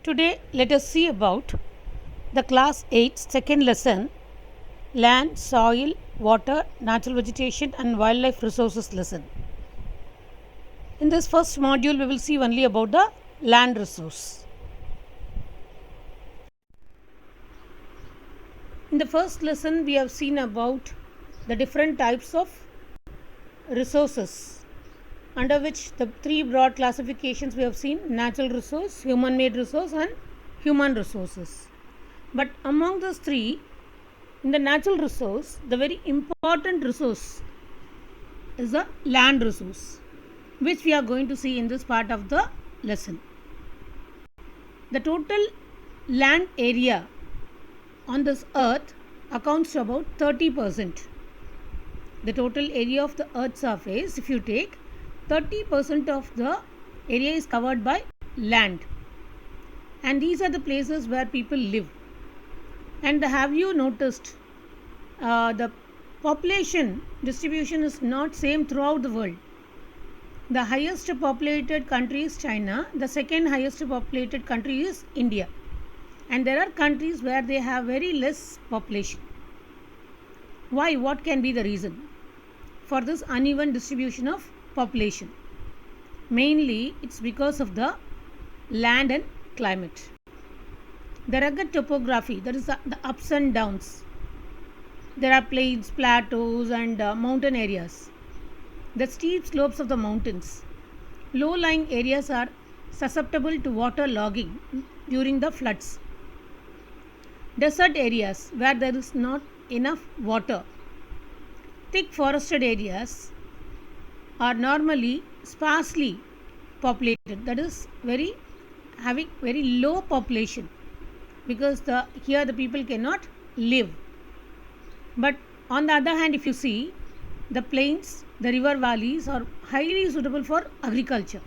Today, let us see about the class 8 second lesson land, soil, water, natural vegetation, and wildlife resources lesson. In this first module, we will see only about the land resource. In the first lesson, we have seen about the different types of resources, under which the three broad classifications we have seen: natural resource, human made resource, and human resources. But among those three, in the natural resource, the very important resource is the land resource, which we are going to see in this part of the lesson. The total land area on this earth accounts to about 30%. The total area of the earth's surface, if you take 30% of the area, is covered by land, and these are the places where people live. And have you noticed the population distribution is not same throughout the world? The highest populated country is China, the second highest populated country is India, and there are countries where they have very less population. Why? What can be the reason for this uneven distribution of population? Mainly it's because of the land and climate. The rugged topography, that is the ups and downs. There are plains, plateaus, and mountain areas. The steep slopes of the mountains. Low-lying areas are susceptible to water logging during the floods. Desert areas where there is not enough water. Thick forested areas are normally sparsely populated, that is having very low population, because here the people cannot live. But on the other hand, if you see, the plains, the river valleys are highly suitable for agriculture.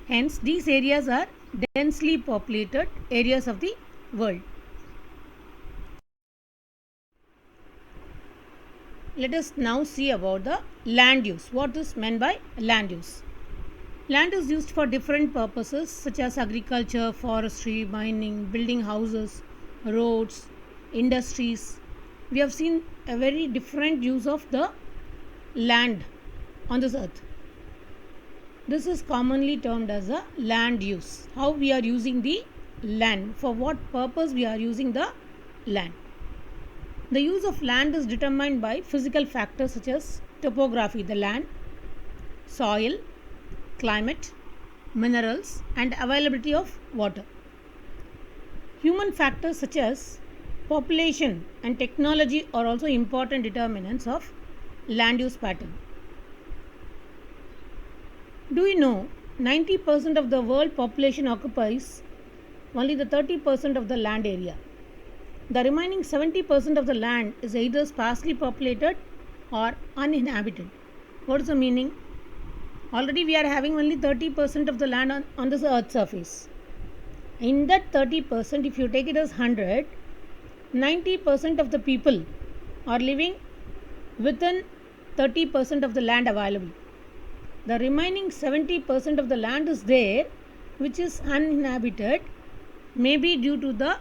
Hence, these areas are densely populated areas of the world. Let us now see about the land use. What is meant by land use? Land is used for different purposes such as agriculture, forestry, mining, building houses, roads, industries. We have seen a very different use of the land on this earth. This is commonly termed as a land use. How we are using the land, for what purpose we are using the land. The use of land is determined by physical factors such as topography, the land, soil, climate, minerals, and availability of water. Human factors such as population and technology are also important determinants of land use pattern. Do you know 90% of the world population occupies only the 30% of the land area? The remaining 70% of the land is either sparsely populated or uninhabited. What is the meaning? Already we are having only 30% of the land on this earth surface. In that 30%, if you take it as 100, 90% of the people are living within 30% of the land available. The remaining 70% of the land is there, which is uninhabited, maybe due to the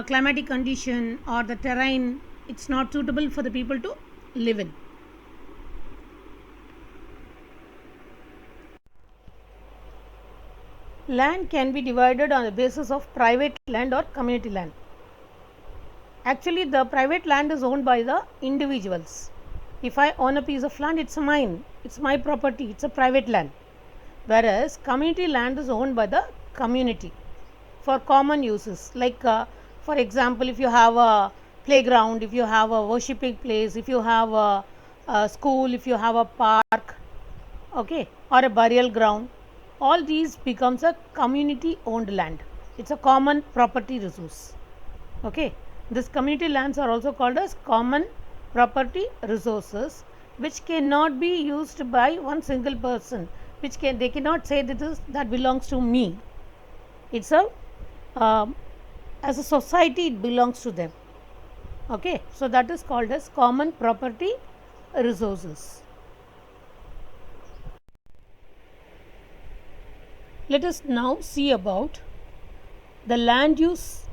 climatic condition or the terrain. It's not suitable for the people to live in. Land can be divided on the basis of private land or community land. Actually, the private land is owned by the individuals. If I own a piece of land, it's mine, it's my property, it's a private land. Whereas community land is owned by the community for common uses, like for example, if you have a playground, if you have a worshipping place, if you have a school, if you have a park, okay, or a burial ground, all these becomes a community owned land. It's a common property resource. Okay, this community lands are also called as common property resources, which cannot be used by one single person, they cannot say that belongs to me. It's as a society it belongs to them. Okay, so that is called as common property resources. Let us now see about the land use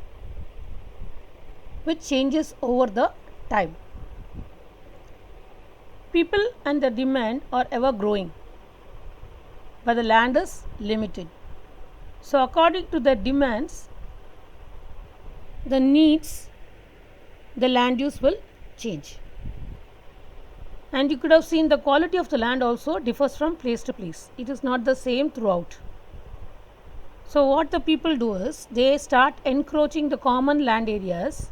which changes over the time. People and the demand are ever growing, but the land is limited. So, according to the demands, the needs, the land use will change. And you could have seen the quality of the land also differs from place to place. It is not the same throughout. So, what the people do is they start encroaching the common land areas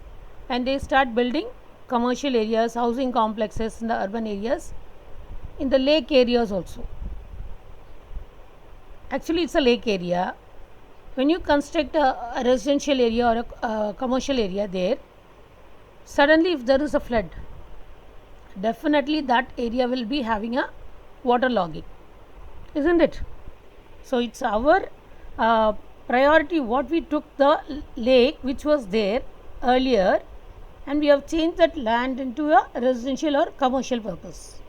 and they start building commercial areas, housing complexes in the urban areas, in the lake areas also. Actually, it's a lake area. When you construct a residential area or a commercial area there, suddenly if there is a flood, definitely that area will be having a waterlogging, isn't it? So, it's our priority what we took the lake which was there earlier and we have changed that land into a residential or commercial purpose.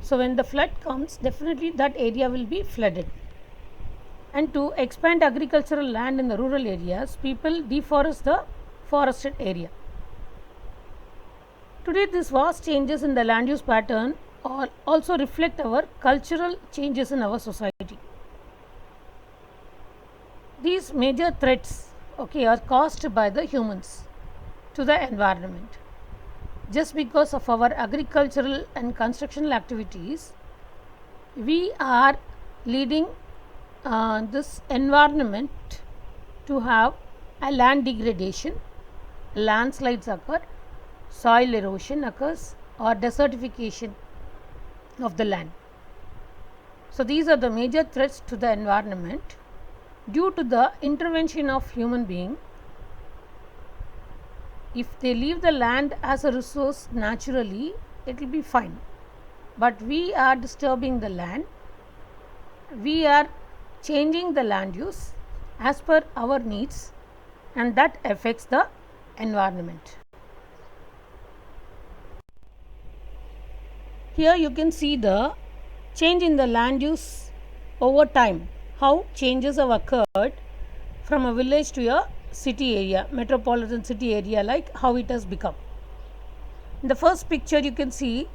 So, when the flood comes, definitely that area will be flooded. And to expand agricultural land in the rural areas, people deforest the forested area. Today, these vast changes in the land use pattern also reflect our cultural changes in our society. These major threats are caused by the humans to the environment. Just because of our agricultural and constructional activities, we are leading this environment to have a land degradation, landslides occur, soil erosion occurs, or desertification of the land. So, these are the major threats to the environment. Due to the intervention of human being, if they leave the land as a resource naturally, it will be fine. But we are disturbing the land, we are changing the land use as per our needs, and that affects the environment. Here you can see the change in the land use over time, how changes have occurred from a village to a city area, metropolitan city area, like how it has become. In the first picture you can see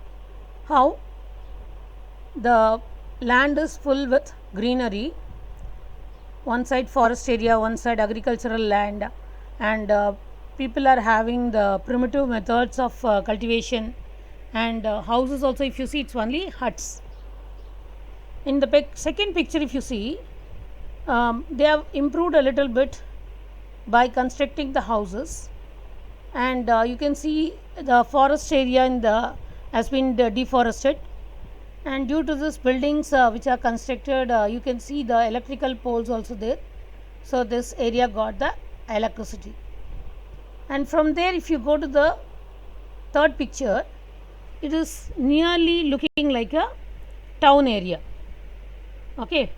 how the land is full with greenery, one side forest area, one side agricultural land, and people are having the primitive methods of cultivation, and houses also, if you see, it's only huts. In the second picture, if you see, they have improved a little bit by constructing the houses, and you can see the forest area has been deforested, and due to this buildings which are constructed, you can see the electrical poles also there. So, this area got the electricity, and from there if you go to the third picture, it is nearly looking like a town area. Okay,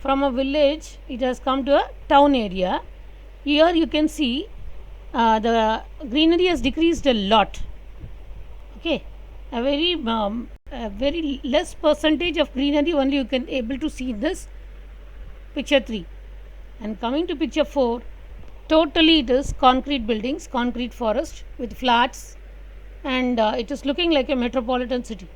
from a village it has come to a town area. Here you can see the greenery has decreased a lot. Okay, a very less percentage of greenery only you can able to see in this picture 3. And coming to picture 4, totally it is concrete buildings, concrete forest with flats, and it is looking like a metropolitan city.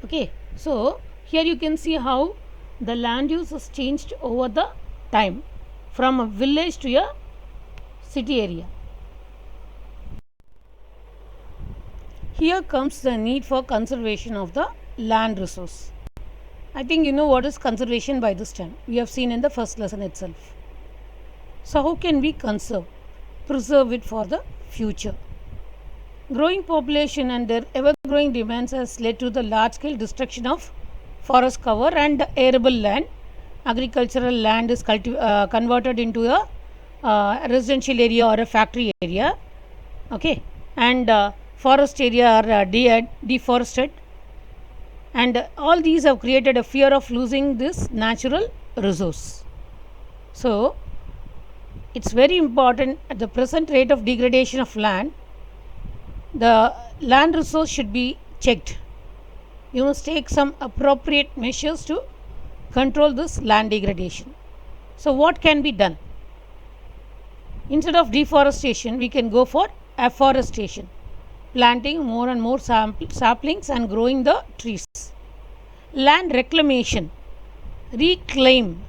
Okay, so here you can see how the land use has changed over the time from a village to a city area. Here comes the need for conservation of the land resource. I think you know what is conservation by this time. We have seen in the first lesson itself. So, how can we preserve it for the future? Growing population and their ever-growing demands has led to the large-scale destruction of forest cover and arable land. Agricultural land is converted into a residential area or a factory area. Okay, and forest area are deforested, and all these have created a fear of losing this natural resource. So, it's very important at the present rate of degradation of land, the land resource should be checked. You must take some appropriate measures to control this land degradation. So what can be done? Instead of deforestation, we can go for afforestation, planting more and more saplings and growing the trees. Land reclamation, reclaim.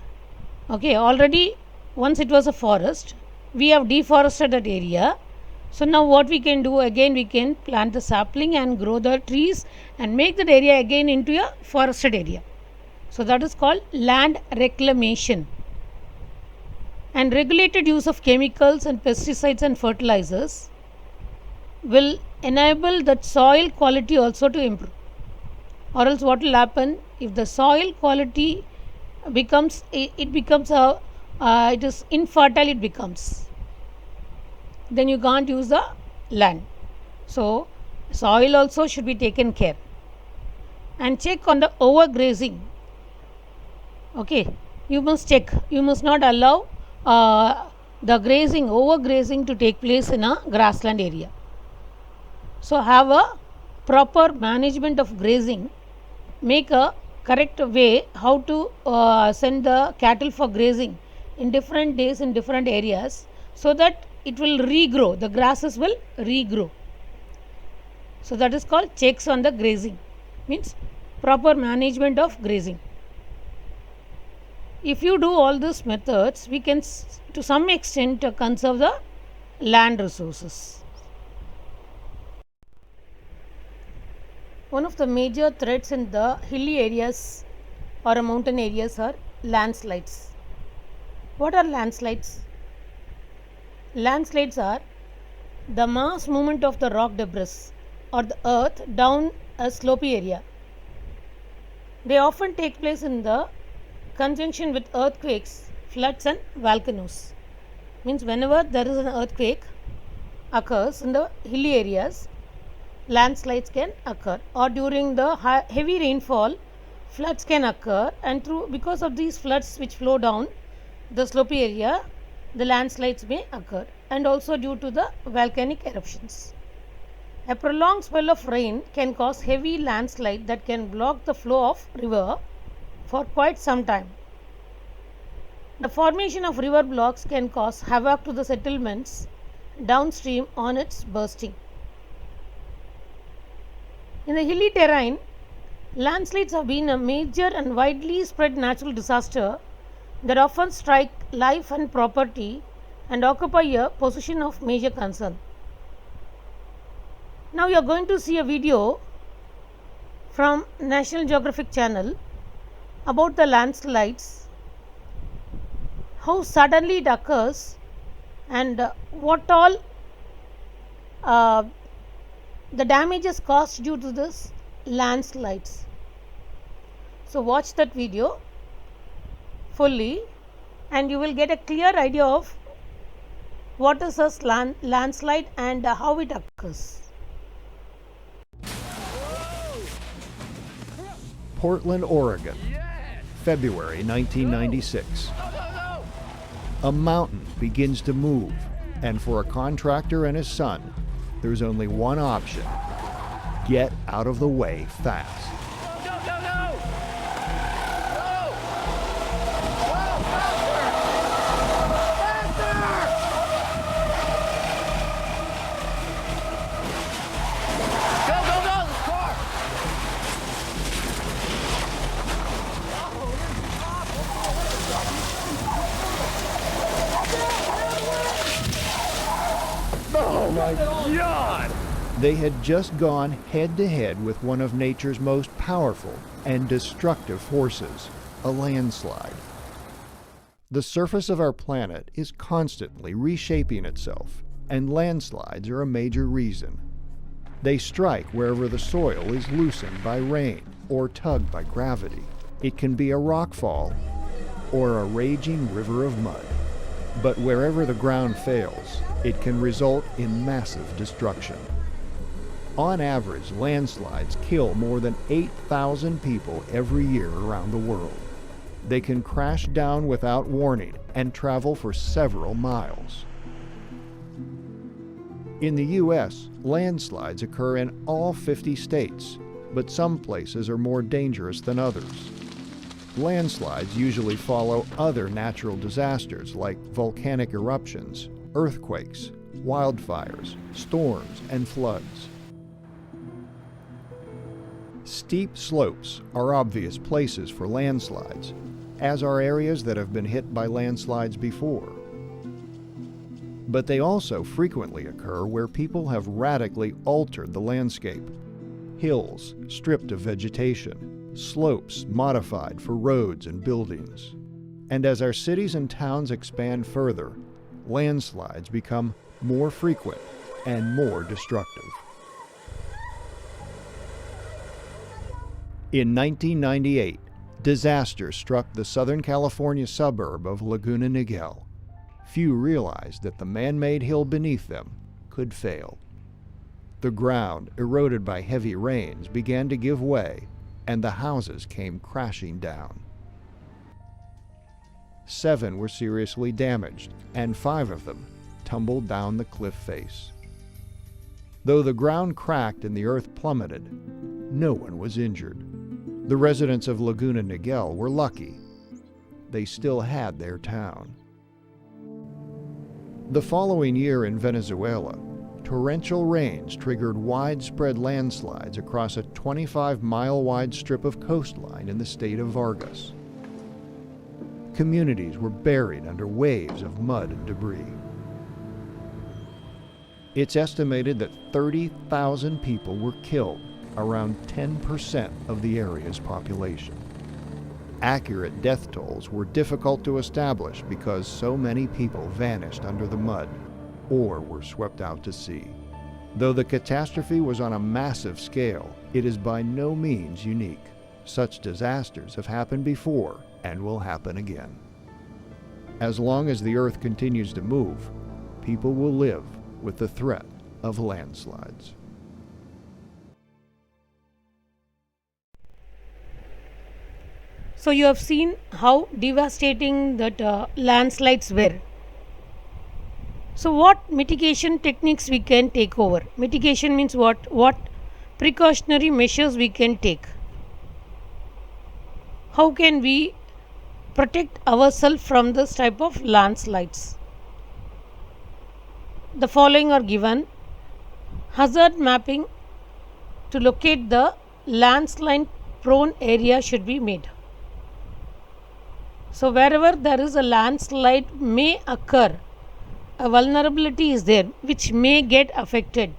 Okay, already once it was a forest, we have deforested that area. So now what we can do again, we can plant the sapling and grow the trees and make that area again into a forested area. So that is called land reclamation. And regulated use of chemicals and pesticides and fertilizers will enable that soil quality also to improve. Or else what will happen, if the soil quality becomes, it becomes a it is infertile, it becomes, then you can't use the land. So soil also should be taken care. And check on the overgrazing. Okay, you must check, you must not allow the grazing, overgrazing to take place in a grassland area. So have a proper management of grazing, make a correct way how to send the cattle for grazing in different days in different areas, so that it will regrow, the grasses will regrow. So that is called checks on the grazing, means proper management of grazing. If you do all these methods, we can to some extent conserve the land resources. One of the major threats in the hilly areas or mountain areas are landslides. What are landslides? Landslides are the mass movement of the rock debris or the earth down a slopey area. They often take place in the conjunction with earthquakes, floods and volcanoes. Means whenever there is an earthquake occurs in the hilly areas, landslides can occur, or during the heavy rainfall, floods can occur, and because of these floods which flow down the slopey area, the landslides may occur, and also due to the volcanic eruptions. A prolonged spell of rain can cause heavy landslide that can block the flow of river for quite some time. The formation of river blocks can cause havoc to the settlements downstream on its bursting. In the hilly terrain, landslides have been a major and widely spread natural disaster that often strike life and property and occupy a position of major concern. Now you are going to see a video from National Geographic Channel about the landslides, how suddenly it occurs, and what all the damages caused due to this landslides. So watch that video fully and you will get a clear idea of what is a landslide and how it occurs. Portland, Oregon, February 1996. A mountain begins to move, and for a contractor and his son, there's only one option: get out of the way fast. Oh my God! They had just gone head to head with one of nature's most powerful and destructive forces, a landslide. The surface of our planet is constantly reshaping itself, and landslides are a major reason. They strike wherever the soil is loosened by rain or tugged by gravity. It can be a rockfall or a raging river of mud. But wherever the ground fails, it can result in massive destruction. On average, landslides kill more than 8,000 people every year around the world. They can crash down without warning and travel for several miles. In the U.S., landslides occur in all 50 states, but some places are more dangerous than others. Landslides usually follow other natural disasters like volcanic eruptions, earthquakes, wildfires, storms, and floods. Steep slopes are obvious places for landslides, as are areas that have been hit by landslides before. But they also frequently occur where people have radically altered the landscape. Hills stripped of vegetation, slopes modified for roads and buildings. And as our cities and towns expand further, landslides become more frequent and more destructive. In 1998, disaster struck the Southern California suburb of Laguna Niguel. Few realized that the man-made hill beneath them could fail. The ground, eroded by heavy rains, began to give way, and the houses came crashing down. 7 were seriously damaged, and 5 of them tumbled down the cliff face. Though the ground cracked and the earth plummeted, no one was injured. The residents of Laguna Niguel were lucky. They still had their town. The following year in Venezuela, torrential rains triggered widespread landslides across a 25-mile-wide strip of coastline in the state of Vargas. Communities were buried under waves of mud and debris. It's estimated that 30,000 people were killed, around 10% of the area's population. Accurate death tolls were difficult to establish because so many people vanished under the mud or were swept out to sea. Though the catastrophe was on a massive scale, it is by no means unique. Such disasters have happened before and will happen again. As long as the earth continues to move, people will live with the threat of landslides. So you have seen how devastating that landslides were. So what mitigation techniques we can take over? Mitigation means what? What precautionary measures we can take? How can we protect ourselves from this type of landslides? The following are given. Hazard mapping to locate the landslide prone area should be made. So wherever there is a landslide may occur, a vulnerability is there which may get affected.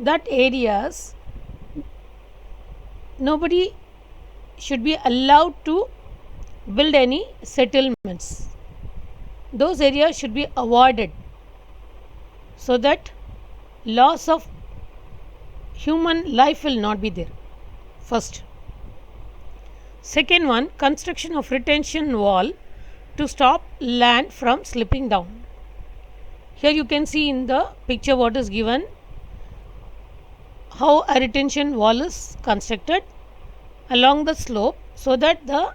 That areas, nobody should be allowed to build any settlements. Those areas should be avoided so that loss of human life will not be there. First. Second one, construction of retention wall to stop land from slipping down. Here you can see in the picture what is given, how a retention wall is constructed along the slope so that the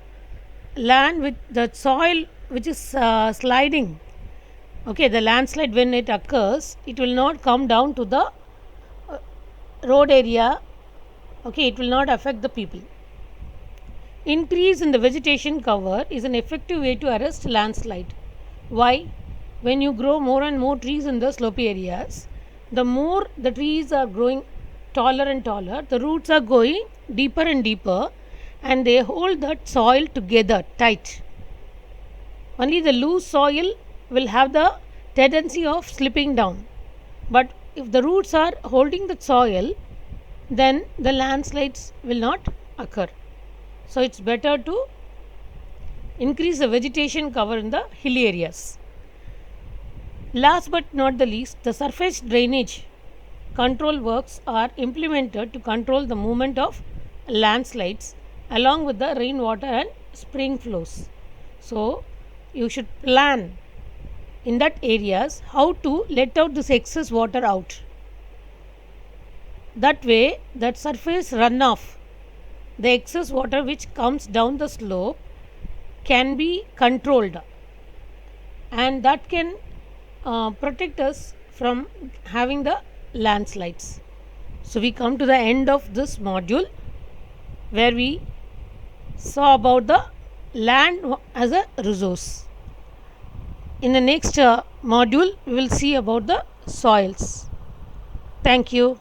land with the soil which is sliding, okay, the landslide when it occurs, it will not come down to the road area, okay, it will not affect the people. Increase in the vegetation cover is an effective way to arrest landslide. Why? When you grow more and more trees in the slopey areas, the more the trees are growing taller and taller, the roots are going deeper and deeper and they hold that soil together tight. Only the loose soil will have the tendency of slipping down. But if the roots are holding the soil, then the landslides will not occur. So it's better to increase the vegetation cover in the hilly areas. Last but not the least, the surface drainage control works are implemented to control the movement of landslides along with the rainwater and spring flows. So you should plan in that areas how to let out this excess water out. That way that surface runoff, the excess water which comes down the slope can be controlled and that can protect us from having the landslides. So we come to the end of this module where we saw about the land as a resource. In the next module, we will see about the soils. Thank you.